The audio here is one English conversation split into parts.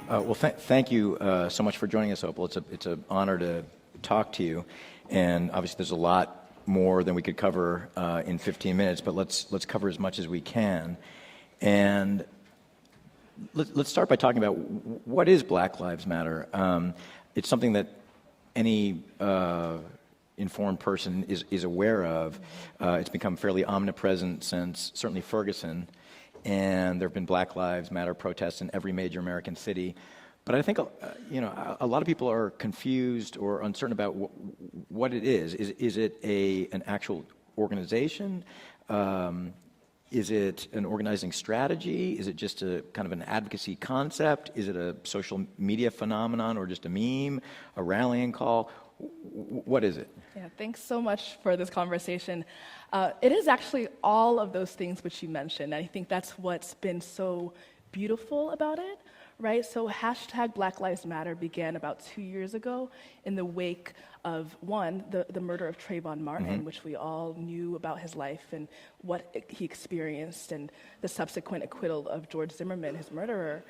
Thank you so much for joining us, Opal. It's an honor to talk to you, and obviously there's a lot more than we could cover in 15 minutes, but let's cover as much as we can. And let's start by talking about what is Black Lives Matter. It's something that any informed person is aware of. It's become fairly omnipresent since certainly Ferguson, and there have been Black Lives Matter protests in every major American city. But I think a lot of people are confused or uncertain about what it is. Is it an actual organization? Is it an organizing strategy? Is it just a kind of an advocacy concept? Is it a social media phenomenon or just a meme, a rallying call? What is it? Yeah, thanks so much for this conversation. It is actually all of those things which you mentioned. And I think that's what's been so beautiful about it, right? So hashtag Black Lives Matter began about 2 years ago in the wake of, one, the murder of Trayvon Martin, which we all knew about his life and what he experienced, and the subsequent acquittal of George Zimmerman, his murderer.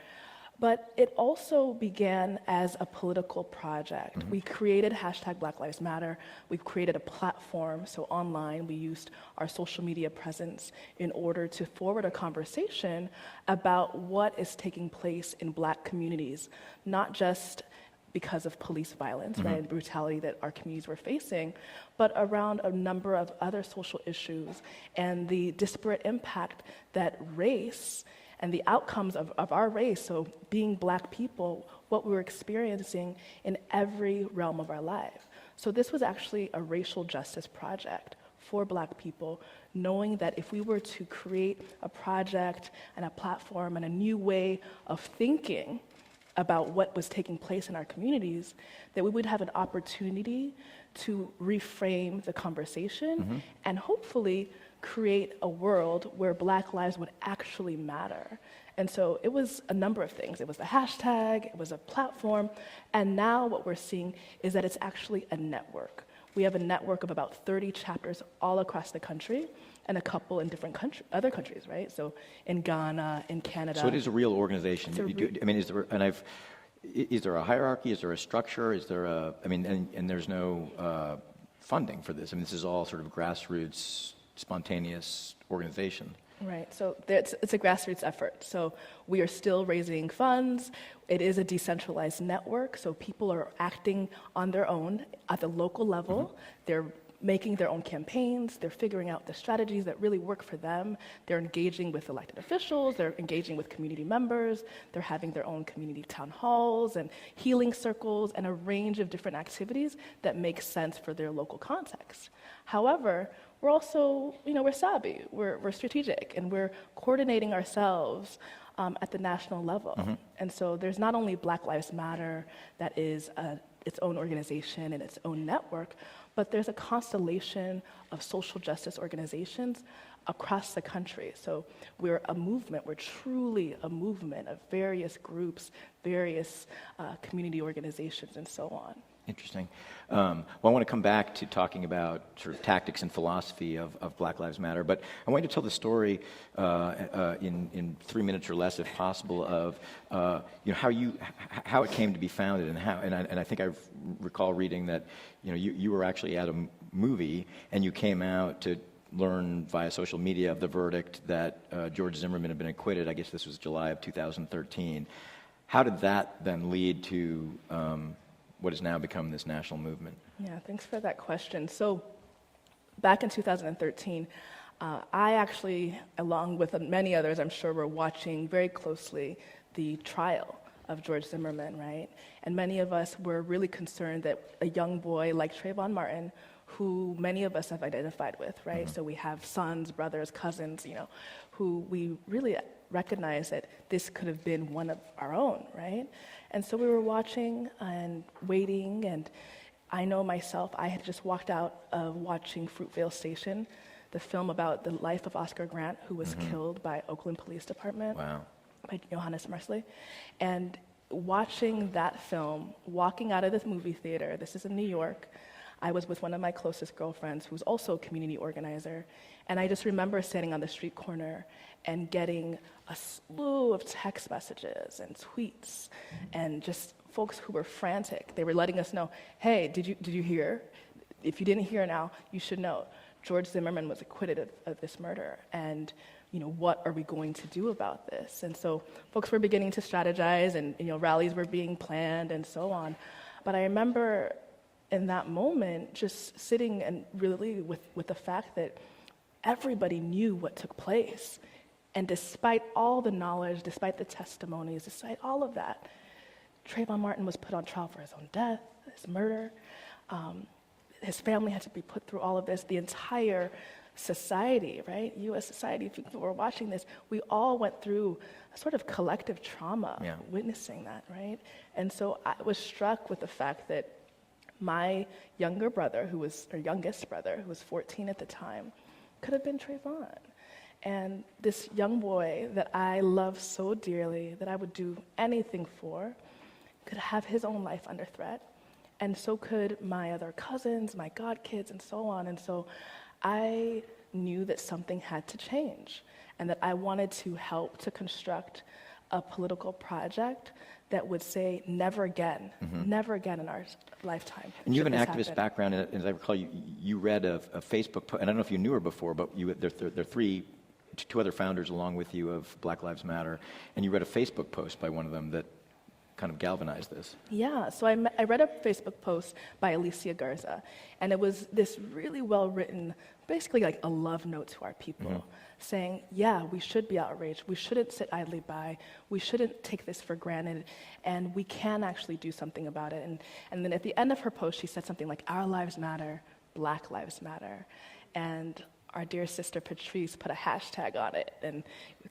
But it also began as a political project. We created hashtag Black Lives Matter. We've created a platform, so online we used our social media presence in order to forward a conversation about what is taking place in Black communities, not just because of police violence, right, and brutality that our communities were facing, but around a number of other social issues and the disparate impact that race and the outcomes of our race, so being Black people, what we were experiencing in every realm of our life. So this was actually a racial justice project for Black people, knowing that if we were to create a project and a platform and a new way of thinking about what was taking place in our communities, that we would have an opportunity to reframe the conversation and hopefully create a world where Black lives would actually matter. And so it was a number of things. It was the hashtag, it was a platform, and now what we're seeing is that it's actually a network. We have a network of about 30 chapters all across the country, and a couple in different other countries, right? So in Ghana, in Canada. So it is a real organization. Is there a hierarchy? Is there a structure? Is there and there's no funding for this. I mean, this is all sort of grassroots, spontaneous organization. Right, so it's a grassroots effort. So we are still raising funds. It is a decentralized network, so people are acting on their own at the local level. They're making their own campaigns. They're figuring out the strategies that really work for them. They're engaging with elected officials. They're engaging with community members. They're having their own community town halls and healing circles and a range of different activities that make sense for their local context. However, we're also, we're savvy, we're strategic, and we're coordinating ourselves at the national level. And so there's not only Black Lives Matter that is its own organization and its own network, but there's a constellation of social justice organizations across the country. So we're a movement, we're truly a movement of various groups, various community organizations, and so on. Interesting. Well, I want to come back to talking about sort of tactics and philosophy of Black Lives Matter, but I want you to tell the story in 3 minutes or less, if possible, of how it came to be founded and I think I recall reading that you were actually at a movie and you came out to learn via social media of the verdict that George Zimmerman had been acquitted. I guess this was July of 2013. How did that then lead to what has now become this national movement? Yeah, thanks for that question. So back in 2013, I actually, along with many others, I'm sure, were watching very closely the trial of George Zimmerman, right? And many of us were really concerned that a young boy like Trayvon Martin, who many of us have identified with, right? So we have sons, brothers, cousins, who we really recognize that this could have been one of our own, right? And so we were watching and waiting, and I know myself, I had just walked out of watching Fruitvale Station, the film about the life of Oscar Grant, who was killed by Oakland Police Department. Wow. By Johannes Marsley. And watching that film, walking out of this movie theater, this is in New York, I was with one of my closest girlfriends who's also a community organizer, And I just remember standing on the street corner and getting a slew of text messages and tweets and just folks who were frantic. They were letting us know, hey, did you hear? If you didn't hear now, you should know. George Zimmerman was acquitted of this murder. And what are we going to do about this? And so folks were beginning to strategize, and rallies were being planned and so on. But I remember in that moment just sitting and really with the fact that everybody knew what took place. And despite all the knowledge, despite the testimonies, despite all of that, Trayvon Martin was put on trial for his own death, his murder. His family had to be put through all of this. The entire society, right, U.S. society, if people were watching this, we all went through a sort of collective trauma witnessing that, right? And so I was struck with the fact that my youngest brother, who was 14 at the time, could have been Trayvon. And this young boy that I love so dearly, that I would do anything for, could have his own life under threat. And so could my other cousins, my godkids, and so on. And so I knew that something had to change, and that I wanted to help to construct a political project that would say never again, never again in our lifetime. And you have an activist background, and as I recall, you read a Facebook post, and I don't know if you knew her before, but there are two other founders along with you of Black Lives Matter, and you read a Facebook post by one of them that kind of galvanized this. Yeah, so I read a Facebook post by Alicia Garza, and it was this really well-written, basically like a love note to our people, saying, yeah, we should be outraged, we shouldn't sit idly by, we shouldn't take this for granted, and we can actually do something about it. And then at the end of her post, she said something like, our lives matter, Black Lives Matter. And our dear sister Patrice put a hashtag on it and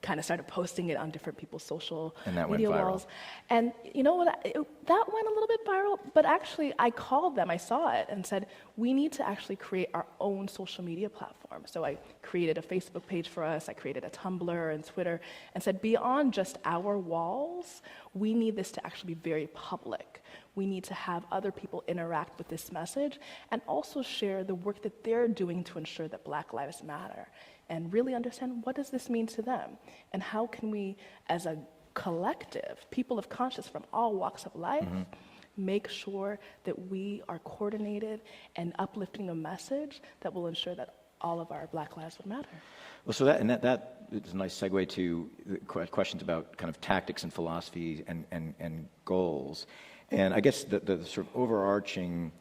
kind of started posting it on different people's social media walls. And you know what? That went a little bit viral, but actually I called them, I saw it, and said, we need to actually create our own social media platform. So I created a Facebook page for us, I created a Tumblr and Twitter, and said, beyond just our walls, we need this to actually be very public. We need to have other people interact with this message and also share the work that they're doing to ensure that Black Lives Matter, and really understand what does this mean to them, and how can we, as a collective, people of conscience from all walks of life, make sure that we are coordinated and uplifting a message that will ensure that all of our Black lives would matter. Well, so that is a nice segue to questions about kind of tactics and philosophy and goals. And I guess the sort of overarching,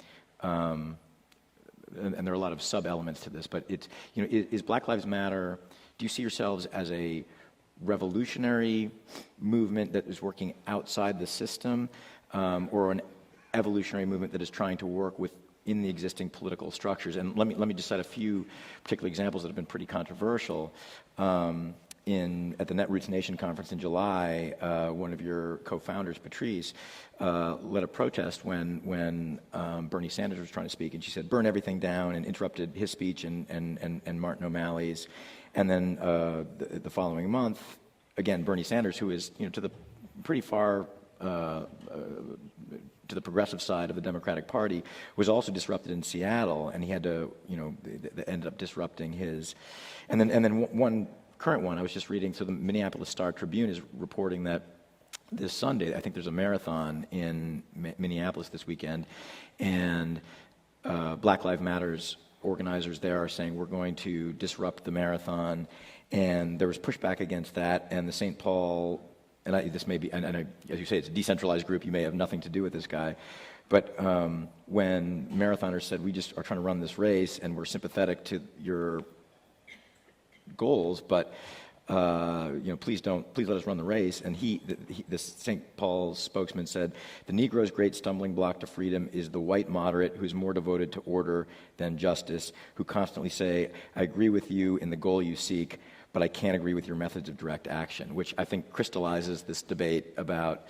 and there are a lot of sub-elements to this, but it's, is Black Lives Matter, do you see yourselves as a revolutionary movement that is working outside the system, or an evolutionary movement that is trying to work within the existing political structures? And let me just cite a few particular examples that have been pretty controversial. At the Netroots Nation conference in July, one of your co-founders, Patrice, led a protest when Bernie Sanders was trying to speak, and she said, "Burn everything down," and interrupted his speech and Martin O'Malley's. And then the following month, again, Bernie Sanders, who is to the pretty far to the progressive side of the Democratic Party, was also disrupted in Seattle, and he had to they ended up disrupting his. And then one current one I was just reading, so the Minneapolis Star-Tribune is reporting that this Sunday, I think there's a marathon in Minneapolis this weekend, and Black Lives Matter's organizers there are saying we're going to disrupt the marathon, and there was pushback against that, and the St. Paul, this may be, and as you say, it's a decentralized group, you may have nothing to do with this guy, but when marathoners said, we just are trying to run this race, and we're sympathetic to your goals, but please let us run the race. And the St. Paul's spokesman said, the Negro's great stumbling block to freedom is the white moderate who's more devoted to order than justice, who constantly say, I agree with you in the goal you seek, but I can't agree with your methods of direct action, which I think crystallizes this debate about,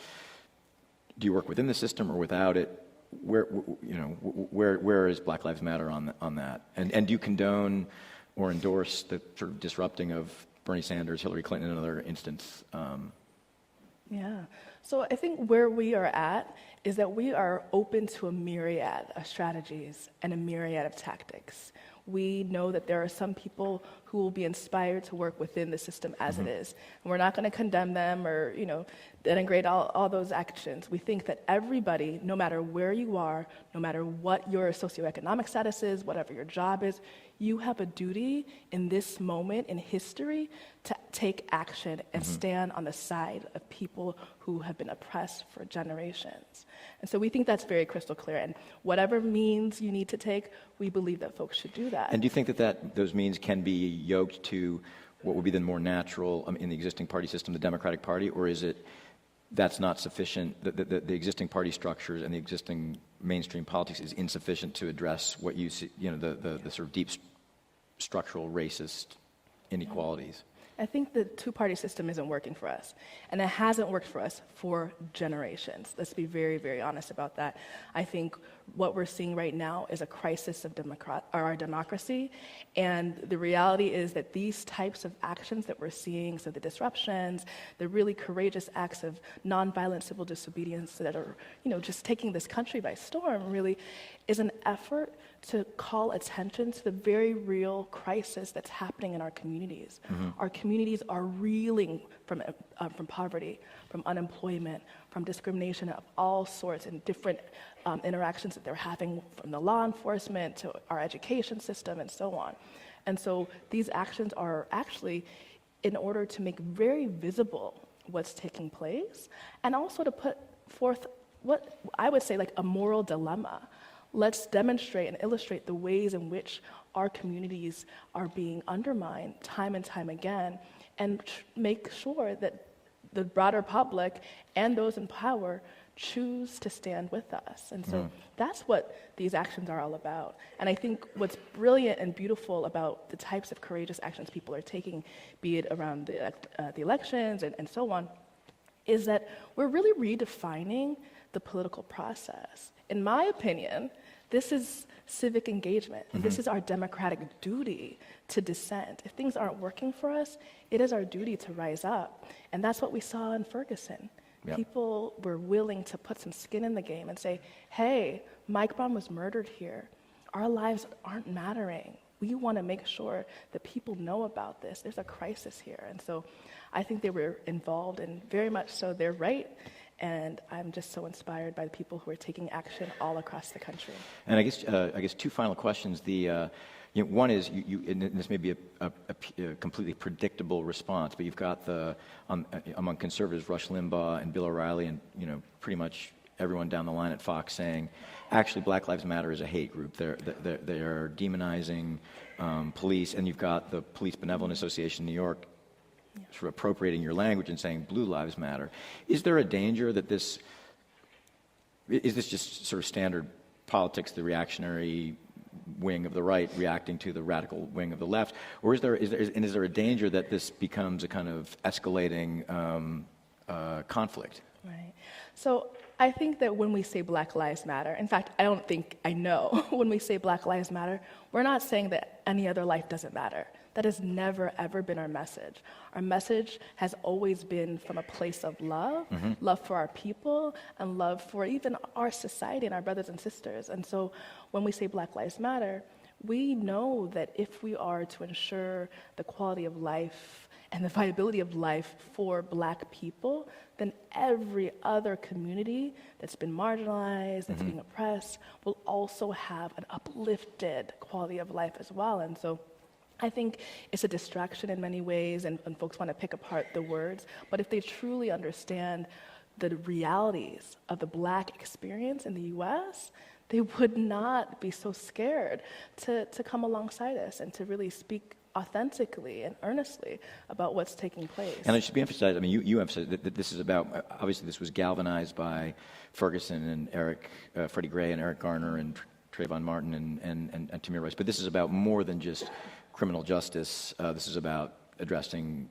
do you work within the system or without it? Where is Black Lives Matter on that? And do you condone or endorse the sort of disrupting of Bernie Sanders, Hillary Clinton, in another instance? Yeah. So I think where we are at is that we are open to a myriad of strategies and a myriad of tactics. We know that there are some people who will be inspired to work within the system as it is. And we're not going to condemn them or, denigrate all those actions. We think that everybody, no matter where you are, no matter what your socioeconomic status is, whatever your job is, you have a duty in this moment in history to take action and stand on the side of people who have been oppressed for generations. And so we think that's very crystal clear. And whatever means you need to take, we believe that folks should do that. And do you think that those means can be yoked to what would be the more natural in the existing party system, the Democratic Party, or is it that's not sufficient, the existing party structures and the existing mainstream politics is insufficient to address what you see, the sort of deep structural racist inequalities? I think the two-party system isn't working for us, and it hasn't worked for us for generations. Let's be very, very honest about that. I think what we're seeing right now is a crisis of our democracy, and the reality is that these types of actions that we're seeing, so the disruptions, the really courageous acts of nonviolent civil disobedience that are, just taking this country by storm, really is an effort to call attention to the very real crisis that's happening in our communities. Our communities are reeling from poverty, from unemployment, from discrimination of all sorts and different interactions that they're having from the law enforcement to our education system and so on. And so these actions are actually in order to make very visible what's taking place and also to put forth what I would say like a moral dilemma. Let's demonstrate and illustrate the ways in which our communities are being undermined time and time again, and make sure that the broader public and those in power choose to stand with us. And so that's what these actions are all about. And I think what's brilliant and beautiful about the types of courageous actions people are taking, be it around the elections and so on, is that we're really redefining the political process. In my opinion, this is civic engagement. This is our democratic duty to dissent. If things aren't working for us, it is our duty to rise up. And that's what we saw in Ferguson. Yep. People were willing to put some skin in the game and say, hey, Mike Brown was murdered here. Our lives aren't mattering. We want to make sure that people know about this. There's a crisis here. And so I think they were involved, and very much so they're right. And I'm just so inspired by the people who are taking action all across the country. And I guess two final questions. One is, and this may be a completely predictable response, but you've got among conservatives, Rush Limbaugh and Bill O'Reilly, and pretty much everyone down the line at Fox saying, actually, Black Lives Matter is a hate group. They are demonizing police, and you've got the Police Benevolent Association in New York sort of appropriating your language and saying Blue Lives Matter. Is there a danger that is this just sort of standard politics, the reactionary wing of the right reacting to the radical wing of the left, or is there a danger that this becomes a kind of escalating conflict? Right. So I think that when we say Black Lives Matter, in fact, I know when we say Black Lives Matter, we're not saying that any other life doesn't matter. That has never, ever been our message. Our message has always been from a place of love, love for our people, and love for even our society and our brothers and sisters. And so when we say Black Lives Matter, we know that if we are to ensure the quality of life and the viability of life for Black people, then every other community that's been marginalized, that's being oppressed, will also have an uplifted quality of life as well. And so I think it's a distraction in many ways, and folks want to pick apart the words, but if they truly understand the realities of the Black experience in the U.S., they would not be so scared to come alongside us and to really speak authentically and earnestly about what's taking place. And it should be emphasized, you emphasized that this is about, obviously this was galvanized by Ferguson and Freddie Gray and Eric Garner and Trayvon Martin and Tamir Rice, but this is about more than just criminal justice. This is about addressing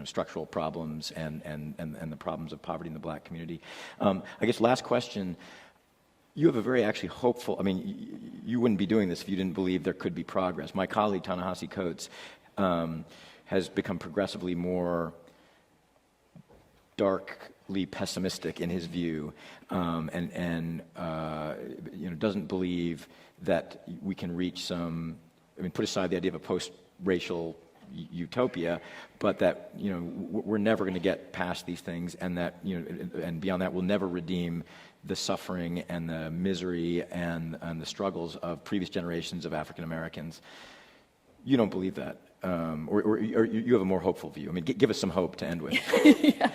structural problems and the problems of poverty in the Black community. I guess last question. You have a very actually hopeful, you wouldn't be doing this if you didn't believe there could be progress. My colleague, Ta-Nehisi Coates, has become progressively more darkly pessimistic in his view, and doesn't believe that we can reach put aside the idea of a racial utopia, but that, you know, we're never going to get past these things, and that, you know, and beyond that, we'll never redeem the suffering and the misery and the struggles of previous generations of African Americans. You don't believe that, or you have a more hopeful view. I mean, give us some hope to end with. Yeah.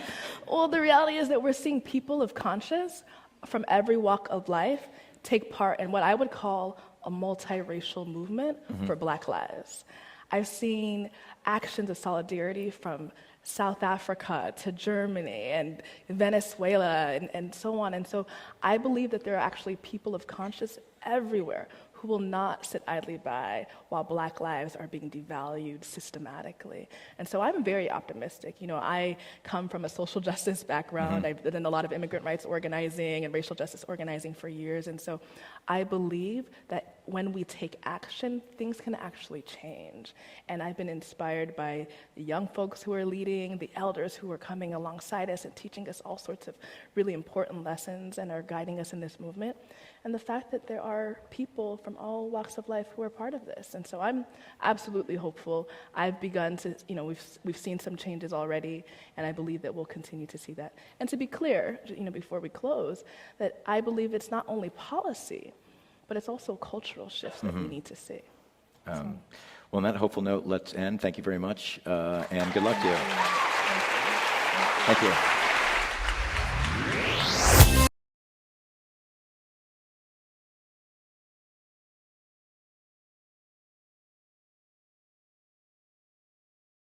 Well, the reality is that we're seeing people of conscience from every walk of life take part in what I would call a multiracial movement for Black lives. I've seen actions of solidarity from South Africa to Germany and Venezuela and so on. And so I believe that there are actually people of conscience everywhere who will not sit idly by while Black lives are being devalued systematically. And so I'm very optimistic. You know, I come from a social justice background. I've done a lot of immigrant rights organizing and racial justice organizing for years. And so I believe that when we take action, things can actually change. And I've been inspired by the young folks who are leading, the elders who are coming alongside us and teaching us all sorts of really important lessons and are guiding us in this movement. And the fact that there are people from all walks of life who are part of this. And so I'm absolutely hopeful. I've begun to, you know, we've seen some changes already, and I believe that we'll continue to see that. And to be clear, you know, before we close, that I believe it's not only policy, but it's also cultural shifts that we need to see. Well, on that hopeful note, let's end. Thank you very much, and good luck to you. Thank you.